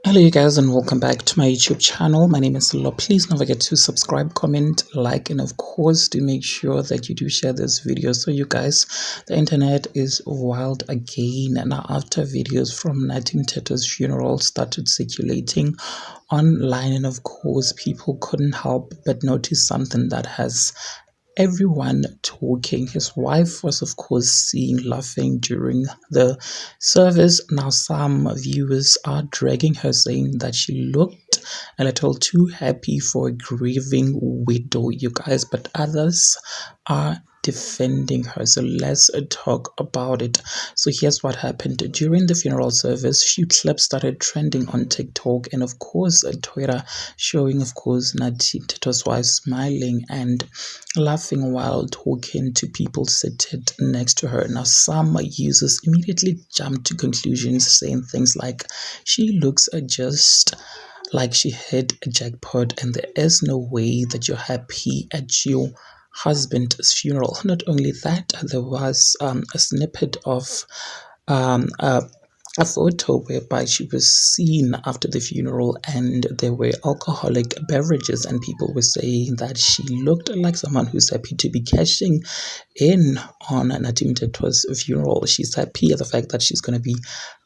Hello you guys and welcome back to my YouTube channel. My name is Lo. Please don't forget to subscribe, comment, like, and of course do make sure that you do share this video. So you guys, the internet is wild again. Now after videos from Nadim Teto's funeral started circulating online, and of course people couldn't help but notice something that has everyone talking. His wife was, of course, seen laughing during the service. Now, some viewers are dragging her, saying that she looked a little too happy for a grieving widow, you guys, but others are defending her. So let's talk about it. So here's what happened during the funeral service. Few clips started trending on TikTok and of course Twitter, showing of course Nadim Teto's wife smiling and laughing while talking to people seated next to her. Now some users immediately jumped to conclusions, saying things like she looks just like she hit a jackpot and there is no way that you're happy at your husband's funeral. Not only that, there was a snippet of a photo whereby she was seen after the funeral and there were alcoholic beverages, and people were saying that she looked like someone who's happy to be cashing in on Nadim Teto's funeral. She's happy at the fact that she's going to be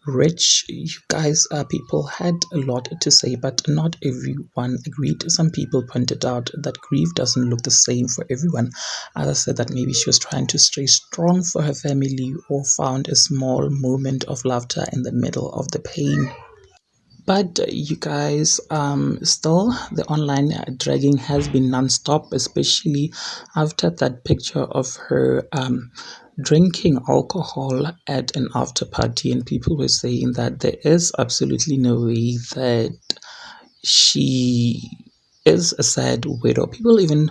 rich. You guys, people had a lot to say, but not everyone agreed. Some people pointed out that grief doesn't look the same for everyone. Others said that maybe she was trying to stay strong for her family or found a small moment of laughter in the middle of the pain. But you guys, still the online dragging has been non-stop, especially after that picture of her drinking alcohol at an after party, and people were saying that there is absolutely no way that she is a sad widow. People even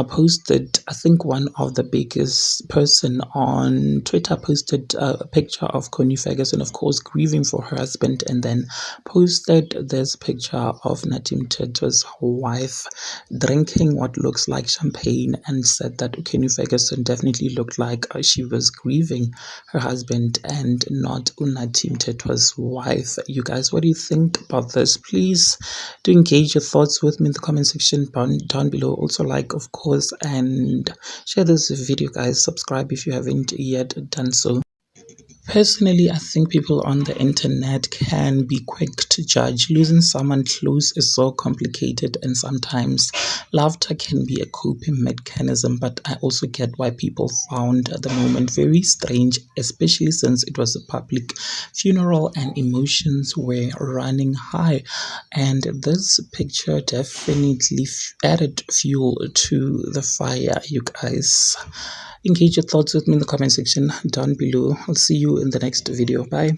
posted, I think one of the biggest person on Twitter posted a picture of Connie Ferguson, of course, grieving for her husband, and then posted this picture of Nadim Teto's wife drinking what looks like champagne, and said that Connie Ferguson definitely looked like she was grieving her husband and not Nadim Teto's wife. You guys, what do you think about this? Please do engage your thoughts with me in the comment section down below. Also like, of course, and share this video, guys. Subscribe if you haven't yet done so. Personally, I think people on the internet can be quick to judge. Losing someone close is so complicated, and sometimes laughter can be a coping mechanism, but I also get why people found the moment very strange, especially since it was a public funeral and emotions were running high. And this picture definitely added fuel to the fire, you guys. Engage your thoughts with me in the comment section down below. I'll see you in the next video. Bye.